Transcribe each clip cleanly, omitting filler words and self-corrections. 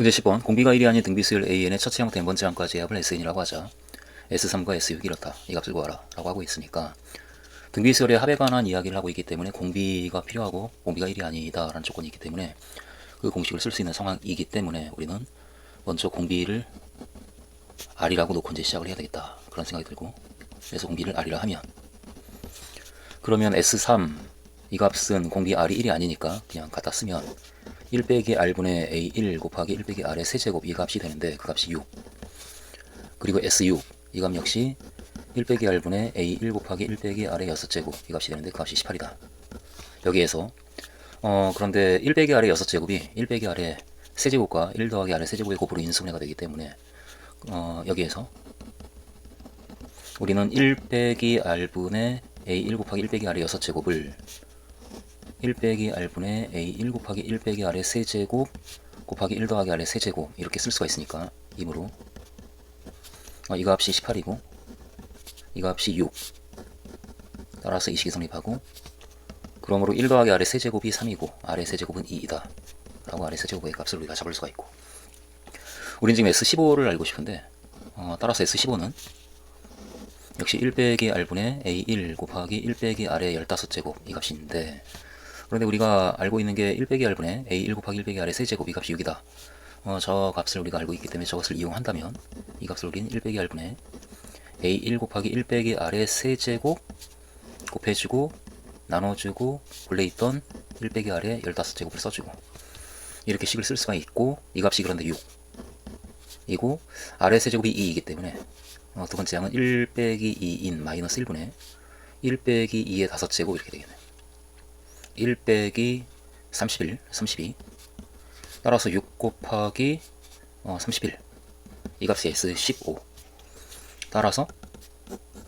문제 10번 공비가 1이 아닌 등비수열 AN의 첫째 형태 n번째 항까지의 합을 SN이라고 하자. S3과 S6이 이렇다. 이 값을 구하라 라고 하고 있으니까 등비수열의 합에 관한 이야기를 하고 있기 때문에 공비가 필요하고 공비가 1이 아니다 라는 조건이 있기 때문에 그 공식을 쓸 수 있는 상황이기 때문에 우리는 먼저 공비를 R이라고 놓고 이제 시작을 해야 되겠다 그런 생각이 들고, 그래서 공비를 R이라 하면 그러면 S3 이 값은 공비 R이 1이 아니니까 그냥 갖다 쓰면 1 빼기 R분의 A1 곱하기 1 빼기 R의 세제곱 이 값이 되는데 그 값이 6. 그리고 S6 이 값 역시 1 빼기 R분의 A1 곱하기 1 빼기 R의 6제곱 이 값이 되는데 그 값이 18이다. 여기에서 그런데 1 빼기 R의 6제곱이 1 빼기 R의 세제곱과 1 더하기 R의 세제곱의 곱으로 인수분해가 되기 때문에 여기에서 우리는 1 빼기 R분의 A1 곱하기 1 빼기 R의 6제곱을 1 빼기 R분의 A1 곱하기 1 빼기 R의 세제곱 곱하기 1 더하기 R의 세제곱 이렇게 쓸 수가 있으니까 이므로 이 값이 18이고 이 값이 6. 따라서 이 식이 성립하고, 그러므로 1 더하기 R의 세제곱이 3이고 R의 세제곱은 2이다 라고 R의 세제곱의 값을 우리가 잡을 수가 있고, 우린 지금 S15를 알고 싶은데 따라서 S15는 역시 1 빼기 R분의 A1 곱하기 1 빼기 R의 15제곱 이 값인데, 그런데 우리가 알고 있는 게 1 빼기 R분의 A1 곱하기 1 빼기 R의 세제곱 이 값이 6이다. 저 값을 우리가 알고 있기 때문에 저것을 이용한다면 이 값을 우리는 1 빼기 R분의 A1 곱하기 1 빼기 R의 세제곱 곱해주고 나눠주고 본래 있던 1 빼기 R의 15제곱을 써주고 이렇게 식을 쓸 수가 있고, 이 값이 그런데 6이고 R의 세제곱이 2이기 때문에 두 번째 항은 1 빼기 2인 마이너스 1분의 1 빼기 2의 5제곱 이렇게 되겠네. 1 빼기 31, 32. 따라서 6 곱하기 31. 이 값이 S15. 따라서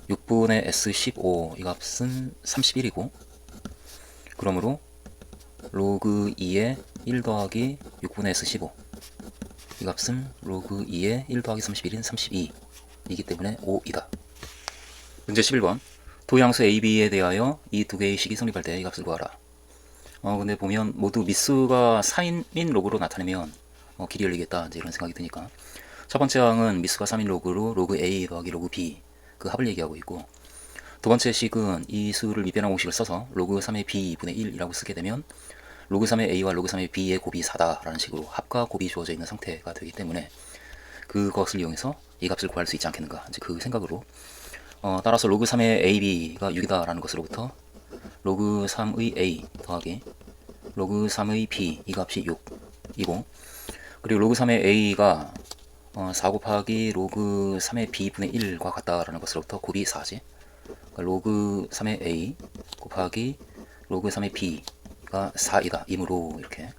6분의 S15 이 값은 31이고, 그러므로 로그 2의 1 더하기 6분의 S15 이 값은 로그 2의 1 더하기 31인 32 이기 때문에 5이다. 문제 11번 도형수 AB에 대하여 이 두 개의 식이 성립할 때 이 값을 구하라. 근데 보면 모두 미수가 4인 로그로 나타내면 길이 열리겠다 이제 이런 생각이 드니까, 첫 번째 항은 미수가 3인 로그로 로그 A 더하기 로그 B 그 합을 얘기하고 있고, 두 번째 식은 이 수를 밑변환 공식을 써서 로그 3의 B분의 1이라고 쓰게 되면 로그 3의 A와 로그 3의 B의 곱이 4다 라는 식으로 합과 곱이 주어져 있는 상태가 되기 때문에 그것을 이용해서 이 값을 구할 수 있지 않겠는가 이제 그 생각으로, 따라서 로그 3의 AB가 6이다 라는 것으로부터 로그 3의 A 더하기 로그 3의 B 이 값이 6이고, 그리고 로그 3의 A가 4 곱하기 로그 3의 B분의 1과 같다라는 것으로부터 곱이 4지. 그러니까 로그 3의 A 곱하기 로그 3의 B가 4이다. 이므로 이렇게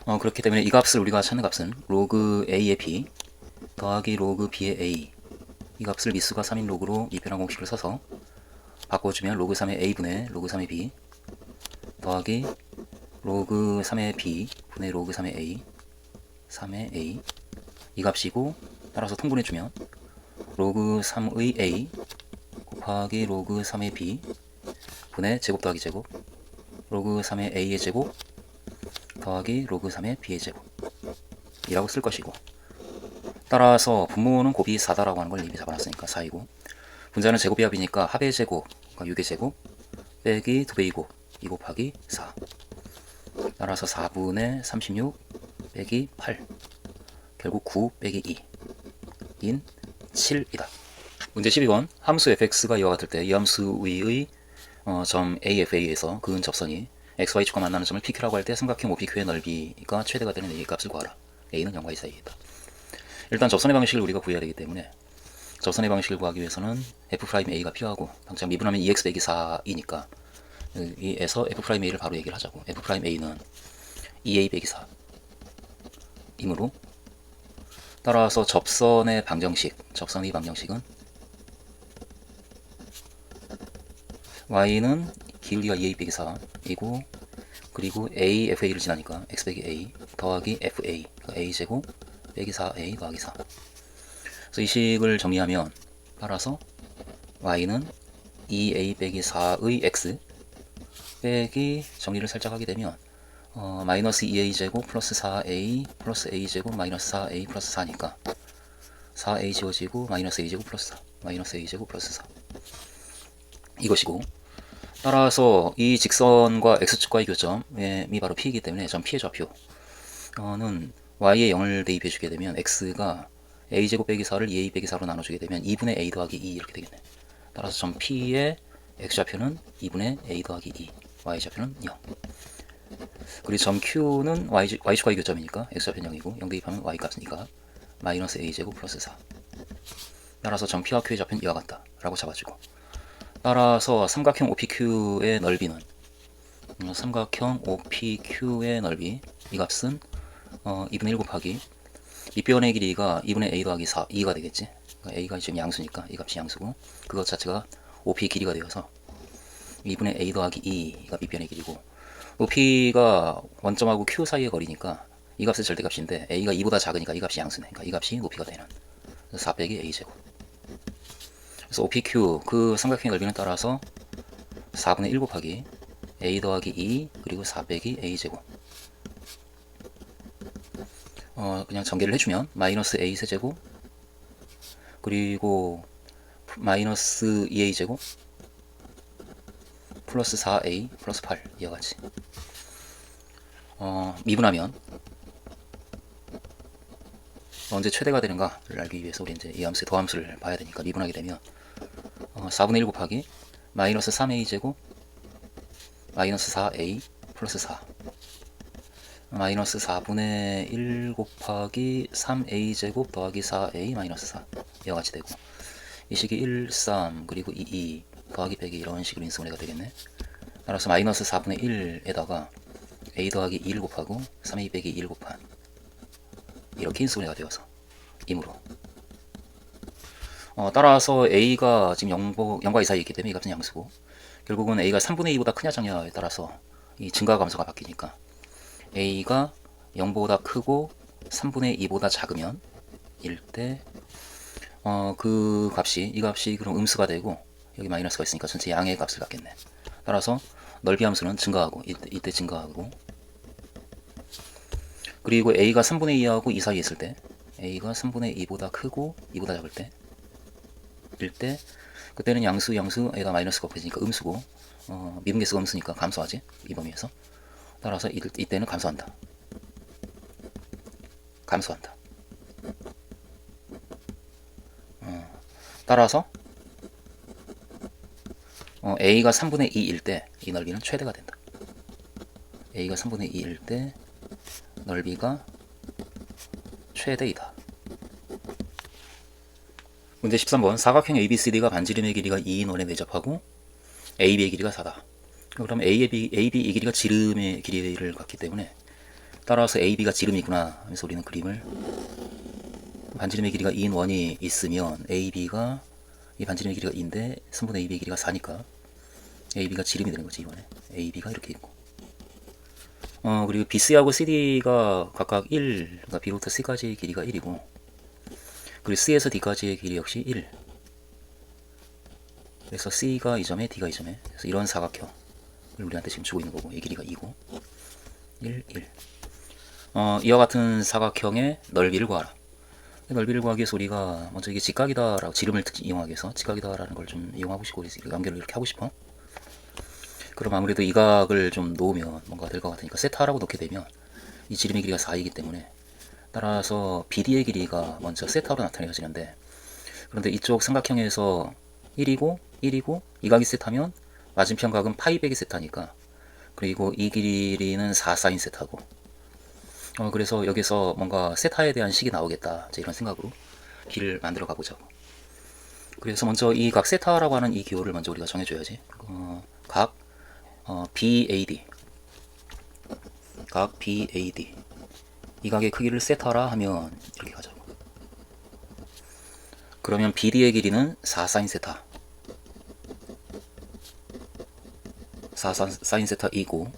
그렇기 때문에 이 값을 우리가 찾는 값은 로그 A의 B 더하기 로그 B의 A 이 값을 미수가 3인 로그로 미변환 공식을 써서 바꿔주면 로그 3의 A분의 로그 3의 B 더하기 로그 3의 B 분의 로그 3의 A 3의 A 이 값이고, 따라서 통분해주면 로그 3의 A 곱하기 로그 3의 B 분의 제곱 더하기 제곱 로그 3의 A의 제곱 더하기 로그 3의 B의 제곱 이라고 쓸 것이고, 따라서 분모는 곱이 4다라고 하는 걸 이미 잡아놨으니까 4이고, 분자는 제곱이 합이니까 합의 제곱, 그러니까 6의 제곱 빼기 2배의 곱, 2 곱하기 4. 따라서 4분의 36 빼기 8. 결국 9 빼기 2인 7이다. 문제 12번 함수 fx가 이와 같을 때 이 함수 위의 점 AFA에서 그은 접선이 XY축과 만나는 점을 PQ라고 할 때 삼각형 OPQ의 넓이가 최대가 되는 A의 값을 구하라. A는 0과 2 사이에 있다. 일단 접선의 방식을 우리가 구해야 되기 때문에 접선의 방식을 구하기 위해서는 F'A가 필요하고, 당장 미분하면 2x 빼기 4이니까 여기에서 F'A를 바로 얘기를 하자고. F'A는 2A 빼기 4 이므로, 따라서 접선의 방정식은 y는 기울기가 2A 빼기 4이고, 그리고 A, FA를 지나니까 x 빼기 A 더하기 FA 그러니까 A제곱 빼기 4A 더하기 4. 그래서 이 식을 정리하면, 따라서 y는 2A 빼기 4의 x 빼기 정리를 살짝 하게 되면 마이너스 2a 제곱 플러스 4a 플러스 a 제곱 마이너스 4a 플러스 4니까 4a 지워지고 마이너스 a 제곱 플러스 4 마이너스 a 제곱 플러스 4 이것이고, 따라서 이 직선과 x축과의 교점이 바로 p이기 때문에 점 p의 좌표는 y에 0을 대입해 주게 되면 x가 a제곱 빼기 4를 2a 빼기 4로 나눠주게 되면 2분의 a 더하기 2 이렇게 되겠네. 따라서 점 p의 x좌표는 2분의 a 더하기 2, y좌표는 0. 그리고 점 q는 y축과의 교점이니까 x좌표는 0이고 0 대입하면 y값이니까 마이너스 a제곱 플러스 4. 따라서 점 p와 q의 좌표는 이와 같다 라고 잡아주고, 따라서 삼각형 OPQ의 넓이는 삼각형 OPQ의 넓이, 이 값은 2분의 1 곱하기 밑변의 길이가 2분의 a 더하기 4, 2가 되겠지. 그러니까 a가 지금 양수니까 이 값이 양수고, 그것 자체가 OP 길이가 되어서 2분의 a 더하기 2가 밑변의 길이고, 높이가 원점하고 q 사이의 거리니까 이 값의 절대값인데 a가 2보다 작으니까 이 값이 양수네. 그러니까 이 값이 높이가 되는 4 빼기 a제곱. 그래서 OPQ 그 삼각형의 넓이는 따라서 4분의 1 곱하기 a 더하기 2 그리고 4 빼기 a제곱. 그냥 전개를 해주면 마이너스 a 세제곱 그리고 마이너스 2a 제곱 플러스 4a 플러스 8 이와 같이 미분하면 언제 최대가 되는가를 알기 위해서 우리 이제 이 함수의 더함수를 봐야 되니까 미분하게 되면 4분의 1 곱하기 마이너스 3a 제곱 마이너스 4a 플러스 4 마이너스 4분의 1 곱하기 3a 제곱 더하기 4a 마이너스 4 이와 같이 되고, 이 식이 1, 3 그리고 2, 2 더하기 100이 이런 식으로 인수분해가 되겠네. 따라서 마이너스 4분의 1에다가 a 더하기 2를 곱하고 3a 빼기 1 곱한 이렇게 인수분해가 되어서 이므로 따라서 a가 지금 0과 2 사이에 있기 때문에 이 값은 양수고, 결국은 a가 3분의 2보다 크냐 작냐에 따라서 이 증가 감소가 바뀌니까 a가 0보다 크고 3분의 2보다 작으면 일 때 그 값이, 이 값이 그럼 음수가 되고 여기 마이너스가 있으니까 전체 양의 값을 갖겠네. 따라서 넓이 함수는 증가하고 이때 증가하고, 그리고 a가 3분의 2하고 2 사이에 있을 때 a가 3분의 2보다 크고 2보다 작을 때 일 때 그때는 양수에다 마이너스가 곱해지니까 음수고, 미분계수가 음수니까 감소하지 이 범위에서. 따라서 이때는 감소한다. 따라서 a가 3분의 2일 때 이 넓이는 최대가 된다. a가 3분의 2일 때 넓이가 최대이다. 문제 13번 사각형 ABCD가 반지름의 길이가 2인 원에 내접하고 AB의 길이가 4다. 그럼 AB 이 길이가 지름의 길이를 갖기 때문에 따라서 AB가 지름이구나 하면서 우리는 그림을, 반지름의 길이가 2인 원이 있으면 AB가, 이 반지름의 길이가 2인데 3분의 AB의 길이가 4니까 AB가 지름이 되는 거지. 이번에 AB가 이렇게 있고, 그리고 BC하고 CD가 각각 1, 그러니까 B부터 C까지의 길이가 1이고, 그리고 C에서 D까지의 길이 역시 1. 그래서 C가 이 점에 D가 이 점에, 그래서 이런 사각형을 우리한테 지금 주고 있는 거고, 이 길이가 2고 1, 1. 이와 같은 사각형의 넓이를 구하라. 넓이를 구하기 위해서 우리가 먼저 이게 직각이다라고, 지름을 이용하기 위해서 직각이다라는 걸 좀 이용하고 싶고 연결을 이렇게 하고 싶어. 그럼 아무래도 이 각을 좀 놓으면 뭔가 될 것 같으니까 세타라고 놓게 되면 이 지름의 길이가 4이기 때문에 따라서 BD의 길이가 먼저 세타로 나타내지는데, 그런데 이쪽 삼각형에서 1이고 이 각이 세타면 맞은편 각은 파이 빼기 세타니까, 그리고 이 길이는 4 사인 세타고, 그래서 여기서 뭔가 세타에 대한 식이 나오겠다 이런 생각으로 길을 만들어 가보자고. 그래서 먼저 이 각 세타라고 하는 이 기호를 먼저 우리가 정해줘야지. 각 BAD, 각 BAD, 이 각의 크기를 세타라 하면 이렇게 가자고. 그러면 BD의 길이는 4 사인 세타, 4 사인 세타 2고,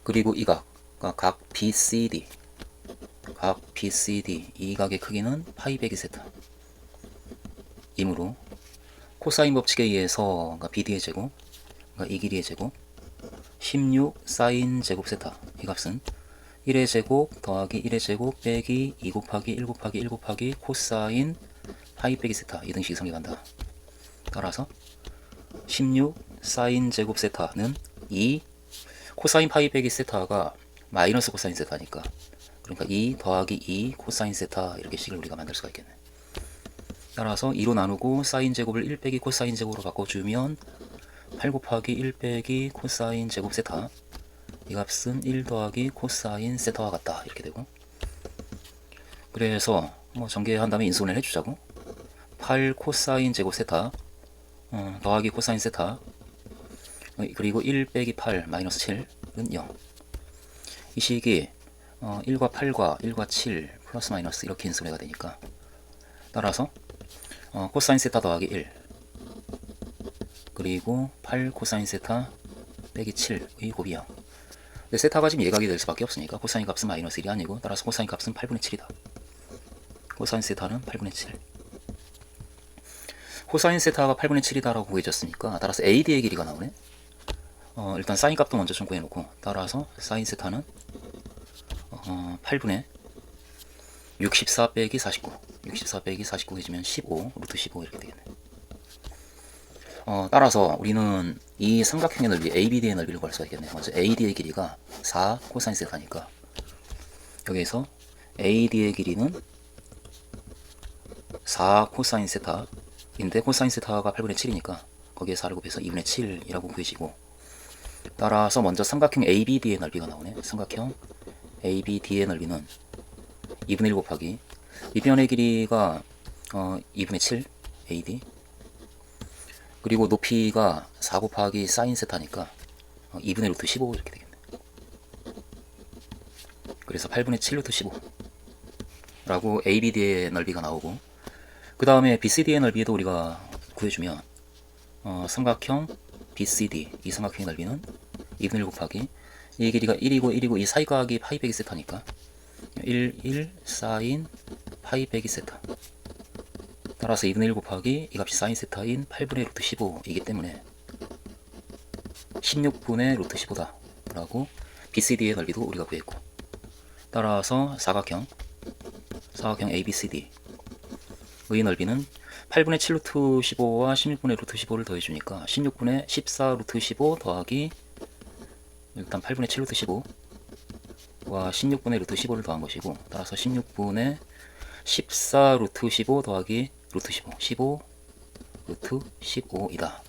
그리고 이 각 BCD, 이 각의 크기는 파이 빼기 세타 이므로 코사인 법칙에 의해서, 그러니까 BD의 제곱, 그러니까 이 길이의 제곱 16 사인 제곱 세타. 이 값은 1의 제곱 더하기 1의 제곱 빼기 2 곱하기 1 곱하기 1 곱하기 코사인 파이 빼기 세타. 이 등식이 성립한다. 따라서 16 사인 제곱 세타는 2 코사인 파이 빼기 세타가 마이너스 코사인 세타니까, 그러니까 2 더하기 2 코사인 세타, 이렇게 식을 우리가 만들 수가 있겠네. 따라서 2로 나누고 사인 제곱을 1 빼기 코사인 제곱으로 바꿔주면 8 곱하기 1 빼기 코사인 제곱 세타. 이 값은 1 더하기 코사인 세타와 같다. 이렇게 되고, 그래서 뭐 전개한 다음에 인수분해를 해주자고. 8 코사인 제곱 세타 더하기 코사인 세타, 그리고 1 빼기 8 마이너스 7은 0. 이 식이 1과 8과 1과 7 플러스 마이너스 이렇게 인수분해가 되니까, 따라서 코사인 세타 더하기 1 그리고 8 코사인 세타 빼기 7의 곱이 0. 근데 세타가 지금 예각이 될 수밖에 없으니까 코사인 값은 마이너스 1이 아니고, 따라서 코사인 값은 8분의 7이다. 코사인 세타는 8분의 7. 코사인 세타가 8분의 7이다 라고 구해졌으니까, 따라서 AD의 길이가 나오네. 일단 사인 값도 먼저 좀 구해놓고, 따라서 사인 세타는 8분의 64 빼기 49, 64 빼기 49 해주면 15, 루트 15 이렇게 되겠네. 따라서 우리는 이 삼각형의 넓이 ABD의 넓이를 구할 수가 있겠네. 먼저 AD의 길이가 4 코사인 세타니까, 여기에서 AD의 길이는 4 코사인 세타인데, 코사인 세타가 8분의 7이니까 거기에 4를 곱해서 2분의 7이라고 구해지고, 따라서 먼저 삼각형 ABD의 넓이가 나오네. 삼각형 ABD의 넓이는 2분의 1 곱하기 밑변의 길이가 2분의 7 AD, 그리고 높이가 4 곱하기 사인 세타니까 2분의 루트 15 이렇게 되겠네. 그래서 8분의 7 루트 15 라고 ABD의 넓이가 나오고, 그 다음에 BCD의 넓이도 우리가 구해주면 삼각형 BCD, 이 삼각형의 넓이는 2분의 1 곱하기 이 길이가 1이고 1이고 이 사이각이 파이 빼기 세타니까 1 사인 파이 빼기 세타. 따라서 2분의 1 곱하기 이 값이 사인 세타인 8분의 루트 15이기 때문에 16분의 루트 15다 라고 BCD의 넓이도 우리가 구했고, 따라서 사각형 ABCD의 넓이는 8분의 7 루트 15와 16분의 루트 15를 더해주니까 16분의 14 루트 15 더하기, 일단 8분의 7 루트 15와 16분의 루트 15를 더한 것이고, 따라서 16분의 14 루트 15 더하기 루트 15 루트 15이다.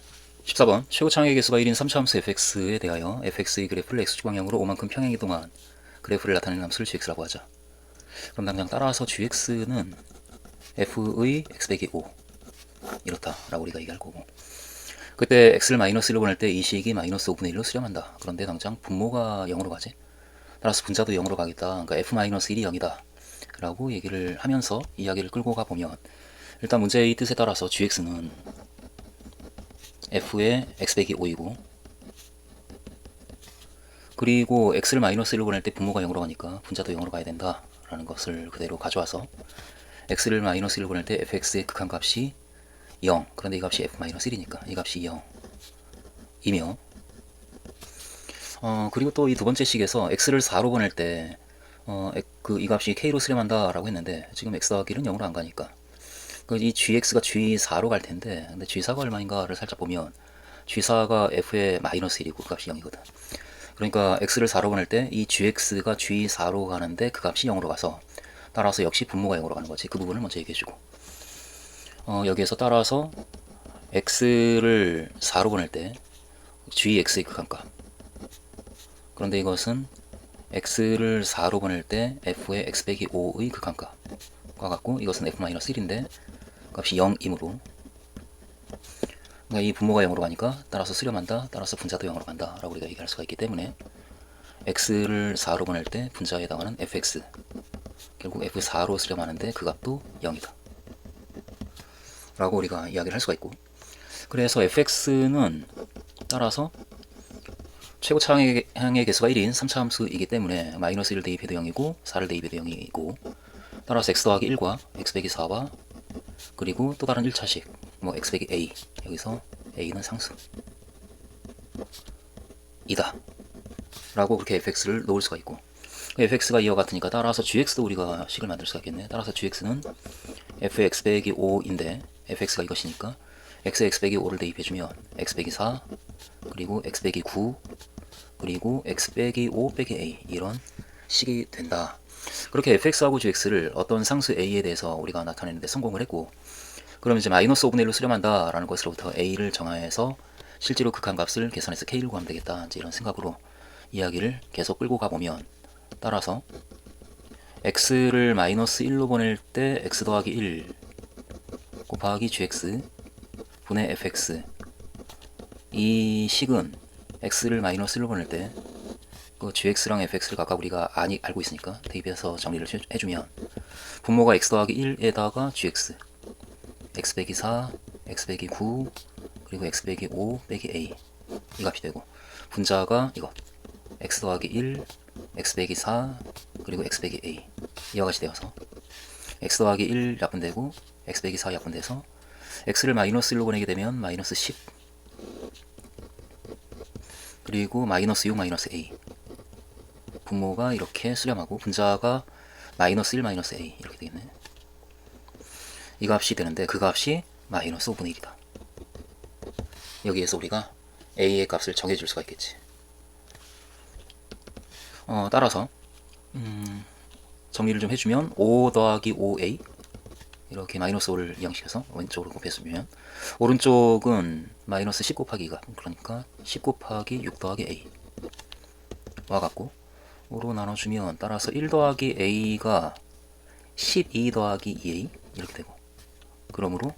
14번 최고창의 개수가 1인 3차함수 fx에 대하여 fx의 그래프를 x축 방향으로 5만큼 평행이 동안 그래프를 나타내는 함수를 gx라고 하자. 그럼 당장 따라서 gx는 f의 x 빼기 5 이렇다 라고 우리가 얘기할 거고, 그때 x를 마이너스 1로 보낼 때 이 식이 마이너스 5분의 1로 수렴한다. 그런데 당장 분모가 0으로 가지. 따라서 분자도 0으로 가겠다. 그러니까 f-1이 0이다 라고 얘기를 하면서 이야기를 끌고 가보면, 일단 문제의 뜻에 따라서 gx는 f의 x 빼기 5이고, 그리고 x를 마이너스 1로 보낼 때 분모가 0으로 가니까 분자도 0으로 가야 된다 라는 것을 그대로 가져와서 x를 마이너스 1로 보낼 때 fx의 극한값이 0, 그런데 이 값이 f-1이니까 이 값이 0이며, 그리고 또 이 두 번째 식에서 x를 4로 보낼 때 이 값이 k로 수렴한다 라고 했는데, 지금 x와 길은 0으로 안 가니까 이 gx가 g4로 갈 텐데, 근데 g4가 얼마인가를 살짝 보면 g4가 f의 마이너스 1이고 그 값이 0이거든. 그러니까 x를 4로 보낼 때 이 gx가 g4로 가는데 그 값이 0으로 가서, 따라서 역시 분모가 0으로 가는 거지. 그 부분을 먼저 얘기해주고, 여기에서 따라서 x를 4로 보낼 때 gx의 극한값, 그런데 이것은 x를 4로 보낼 때 f의 x 빼기 5의 극한값과 같고, 이것은 f-1인데 값이 0이므로, 그러니까 이 분모가 0으로 가니까 따라서 수렴한다, 따라서 분자도 0으로 간다 라고 우리가 얘기할 수가 있기 때문에 x를 4로 보낼 때 분자에 해당하는 fx, 결국 f4로 수렴하는데 그 값도 0이다 라고 우리가 이야기를 할 수가 있고, 그래서 fx는 따라서 최고차항의 개수가 1인 3차 함수이기 때문에 마이너스 1 대입해도 0이고 4를 대입해도 0이고, 따라서 x 더하기 1과 x 빼기 4와 그리고 또 다른 1차식 뭐 x 빼기 a, 여기서 a는 상수 이다 라고 그렇게 fx를 놓을 수가 있고, fx가 이와 같으니까 따라서 gx도 우리가 식을 만들 수가 있겠네. 따라서 gx는 fx 빼기 5인데 fx가 이것이니까 x 빼기 5를 대입해주면 x 빼기 4 그리고 x 빼기 9 그리고 x 빼기 5 빼기 a, 이런 식이 된다. 그렇게 fx하고 gx를 어떤 상수 a에 대해서 우리가 나타내는데 성공을 했고, 그러면 이제 마이너스 5분의 1로 수렴한다 라는 것으로부터 a를 정하여서 실제로 극한값을 계산해서 k를 구하면 되겠다, 이제 이런 생각으로 이야기를 계속 끌고 가보면, 따라서 x를 마이너스 1로 보낼 때 x 더하기 1 곱하기 gx 분의 fx, 이 식은 x를 마이너스 1로 보낼 때 그 gx랑 fx를 각각 우리가 알고 있으니까 대입해서 정리를 해주면, 분모가 x 더하기 1에다가 gx, x 빼기 4, x 빼기 9 그리고 x 빼기 5 빼기 a, 이 값이 되고, 분자가 이거 x 더하기 1, x 빼기 4 그리고 x 빼기 a, 이와 같이 되어서 x 더하기 1 약분되고 x 빼기 4 약분돼서 x를 마이너스 1로 보내게 되면 마이너스 10 그리고 마이너스 6 마이너스 a, 분모가 이렇게 수렴하고 분자가 마이너스 1 마이너스 a 이렇게 되겠네. 이 값이 되는데 그 값이 마이너스 5분의 1이다. 여기에서 우리가 a의 값을 정해줄 수가 있겠지. 따라서 정리를 좀 해주면 5 더하기 5a, 이렇게 마이너스 5를 이항시켜서 왼쪽으로 곱해주면 오른쪽은 마이너스 10 곱하기 2가, 그러니까 10 곱하기 6 더하기 a 와 같고, 5로 나눠주면 따라서 1 더하기 a가 12 더하기 2a 이렇게 되고, 그러므로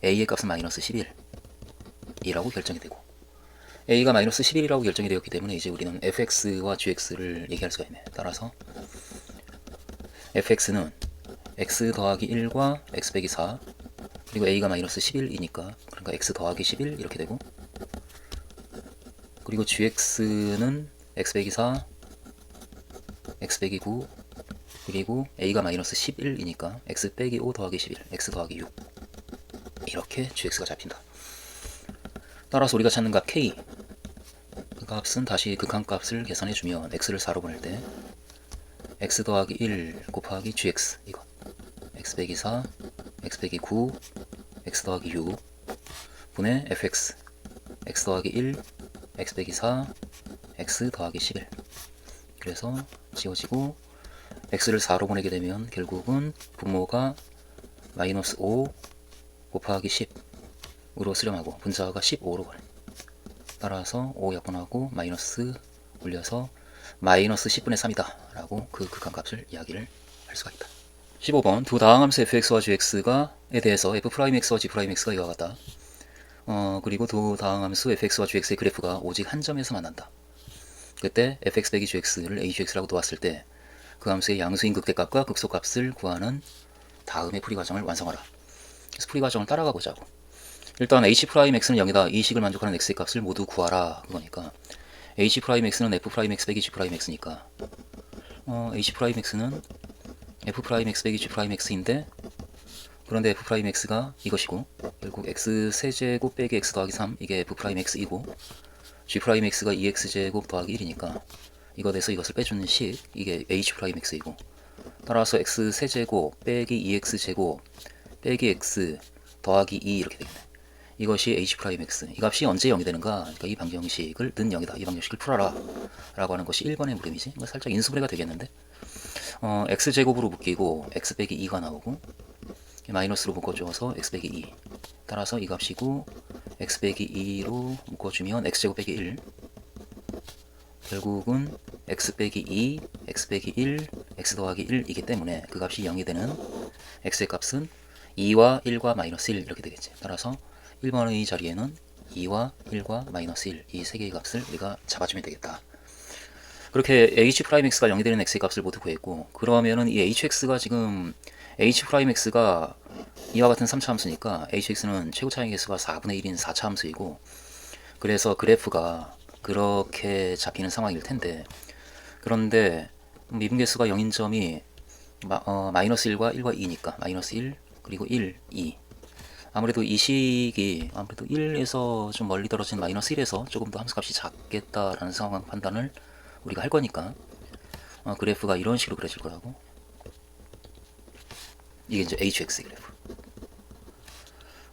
a의 값은 마이너스 11이라고 결정이 되고, a가 마이너스 11이라고 결정이 되었기 때문에 이제 우리는 fx와 gx를 얘기할 수가 있네. 따라서 fx는 x 더하기 1과 x 빼기 4 그리고 a가 마이너스 11이니까 그러니까 x 더하기 11 이렇게 되고, 그리고 gx는 x 빼기 4 x 빼기 9 그리고 a가 마이너스 11이니까 x 빼기 5 더하기 11 x 더하기 6, 이렇게 gx가 잡힌다. 따라서 우리가 찾는 값 k, 그 값은 다시 극한값을 계산해주면 x를 4로 보낼 때 x 더하기 1 곱하기 gx, 이거 x 빼기 4 x 빼기 9 x 더하기 6 분의 fx x 더하기 1 x 빼기 4 x 더하기 11, 그래서 지워지고 x를 4로 보내게 되면 결국은 분모가 마이너스 5 곱하기 10으로 수렴하고 분자가 15로 가네. 따라서 5 약분하고 마이너스 올려서 마이너스 10분의 3이다 라고 그 극한값을 이야기를 할 수가 있다. 15번 두 다항함수 fx와 gx에 대해서 f'x와 g'x가 이와 같다. 그리고 두 다항함수 fx와 gx의 그래프가 오직 한 점에서 만난다. 그때 fx 빼기 gx를 agx라고 놓았을 때 그 함수의 양수인 극대값과 극소값을 구하는 다음의 풀이 과정을 완성하라. 그래서 풀이 과정을 따라가 보자고. 일단 h'x는 0이다. 이 식을 만족하는 x의 값을 모두 구하라, 그거니까 h'x는 f'x 빼기 g'x니까 h'x는 f'x 빼기 g'x인데, 그런데 f'x가 이것이고 결국 x 세제곱 빼기 x 더하기 3, 이게 f'x이고 g'x가 2x제곱 더하기 1이니까 이거 돼서 이것을 빼주는 식, 이게 h'x이고, 따라서 x 세제곱 빼기 2x제곱 빼기 x 더하기 2 이렇게 되겠네. 이것이 h'x, 이 값이 언제 0이 되는가? 그러니까 이 방정식을 는 0이다. 이 방정식을 풀어라 라고 하는 것이 1번의 물음이지. 살짝 인수분해가 되겠는데, x제곱으로 묶이고 x 빼기 2가 나오고 마이너스로 묶어줘서 x 빼기 2, 따라서 이 값이고 x 빼기 2로 묶어주면 x제곱 빼기 1, 결국은 x 빼기 2, x 빼기 1, x 더하기 1이기 때문에 그 값이 0이 되는 x의 값은 2와 1과 마이너스 1 이렇게 되겠지. 따라서 1번의 자리에는 2와 1과 마이너스 1, 이 세 개의 값을 우리가 잡아주면 되겠다. 그렇게 h'x가 0이 되는 x의 값을 모두 구했고, 그러면은 이 hx가 지금 h'x가 이와 같은 3차 함수니까 hx는 최고 차이 개수가 4분의 1인 4차 함수이고, 그래서 그래프가 그렇게 잡히는 상황일 텐데, 그런데 미분계수가 0인 점이 마이너스 1과 1과 2니까 마이너스 1 그리고 1, 2, 아무래도 이 식이 아무래도 1에서 좀 멀리 떨어진 마이너스 1에서 조금 더 함수값이 작겠다라는 상황 판단을 우리가 할 거니까 그래프가 이런 식으로 그려질 거라고. 이게 이제 hx 그래프.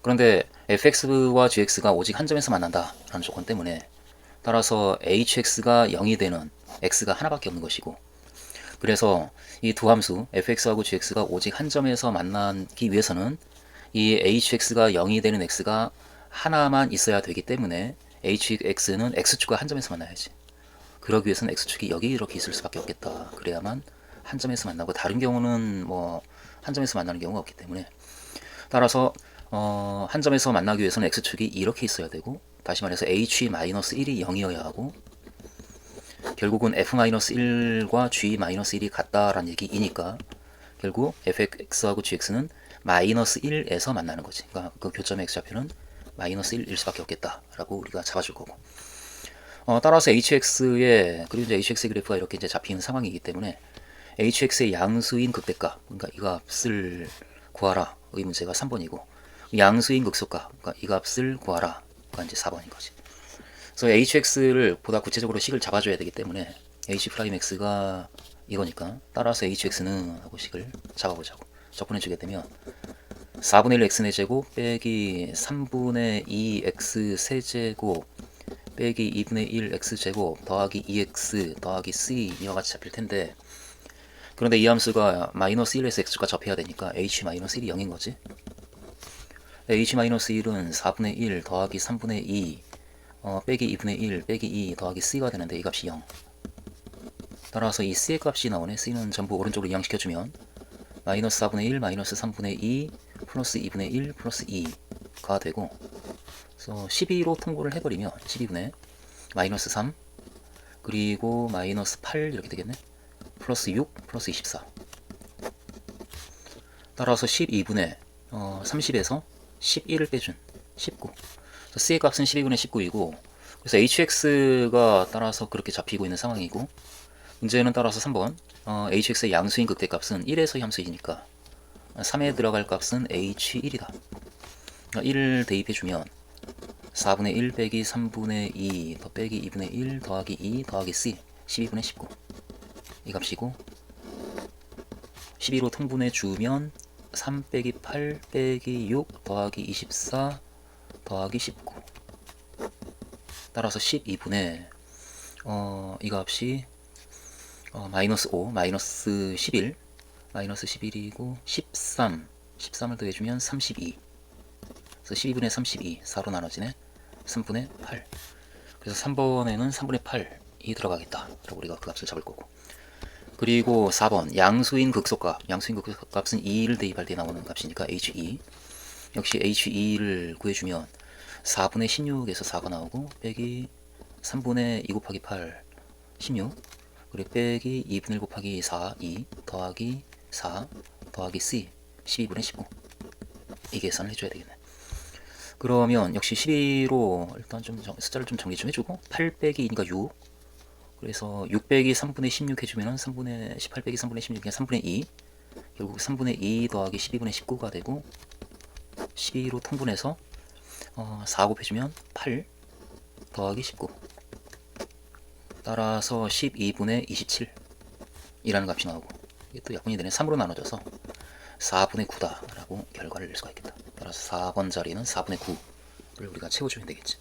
그런데 fx와 gx가 오직 한 점에서 만난다라는 조건 때문에 따라서 hx가 0이 되는 x가 하나밖에 없는 것이고, 그래서 이 두 함수 fx하고 gx가 오직 한 점에서 만나기 위해서는 이 hx가 0이 되는 x가 하나만 있어야 되기 때문에 hx는 x축과 한 점에서 만나야지. 그러기 위해서는 x축이 여기 이렇게 있을 수밖에 없겠다. 그래야만 한 점에서 만나고, 다른 경우는 뭐 한 점에서 만나는 경우가 없기 때문에, 따라서 한 점에서 만나기 위해서는 x축이 이렇게 있어야 되고, 다시 말해서 h-1이 0이어야 하고, 결국은 f-1과 g-1이 같다라는 얘기이니까 결국 fx하고 gx는 -1에서 만나는 거지. 그러니까 그 교점의 x좌표는 -1일 수밖에 없겠다라고 우리가 잡아줄 거고, 따라서 hx의, 그리고 이제 hx의 그래프가 이렇게 이제 잡히는 상황이기 때문에 hx의 양수인 극대값, 그러니까 이 값을 구하라 의 문제가 3번이고, 양수인 극소값, 그러니까 이 값을 구하라가 이제 4번인 거지. 그래서 hx를 보다 구체적으로 식을 잡아줘야 되기 때문에 h'x가 이거니까, 따라서 hx는 하고 식을 잡아보자고. 적분해주게 되면 4분의 1 x 4제곱 빼기 3분의 2 x 세제곱 빼기 2분의 1 x제곱 더하기 2x 더하기 c 이와 같이 잡힐 텐데, 그런데 이 함수가 -1에서 x가 접해야 되니까 h-1이 0인 거지. h-1은 4분의 1 더하기 3분의 2 빼기 2분의 1 빼기 2 더하기 c가 되는데 이 값이 0. 따라서 이 c의 값이 나오네. c는 전부 오른쪽으로 이항시켜주면 -4분의 1 -3분의 2 플러스 2분의 1 플러스 2가 되고, 그래서 12로 통보를 해버리면 12분의 -3 그리고 -8 이렇게 되겠네. 플러스 6 플러스 24. 따라서 12분의 30에서 11을 빼준 19. c의 값은 12분의 19이고, 그래서 hx가 따라서 그렇게 잡히고 있는 상황이고, 문제는 따라서 3번 hx의 양수인 극대값은 1에서 함수이니까 3에 들어갈 값은 h1이다. 그러니까 1을 대입해주면 4분의 1 빼기 3분의 2 더 빼기 2분의 1 더하기 2 더하기 c 12분의 19 이 값이고, 12로 통분해주면 3 빼기 8 빼기 6 더하기 24 더하기 19. 따라서 12분의 이 값이 -5 마이너스 11 마이너스 11이고 13을 더해주면 32. 그래서 12분의 32 4로 나눠지네. 3분의 8. 그래서 3번에는 3분의 8이 들어가겠다 라고 우리가 그 값을 잡을 거고, 그리고 4번 양수인 극소값, 양수인 극소값은 2를 대입할 때 나오는 값이니까 h2, 역시 h2를 구해주면 4분의 16에서 4가 나오고 빼기 3분의 2 곱하기 8 16 그리고 빼기 2분의 1 곱하기 4 2 더하기 4 더하기 c 12분의 19 이 계산을 해줘야 되겠네. 그러면 역시 12로 일단 좀 숫자를 좀 정리 좀 해주고, 8 빼기 2니까 6, 그래서 6 빼기 3분의 16 해주면 18 빼기 3분의 16 그냥 3분의 2, 결국 3분의 2 더하기 12분의 19가 되고, 12로 통분해서 4 곱해주면 8 더하기 19, 따라서 12분의 27 이라는 값이 나오고, 이게 또 약분이 되네. 3으로 나눠져서 4분의 9다 라고 결과를 낼 수가 있겠다. 따라서 4번 자리는 4분의 9를 우리가 채워주면 되겠지.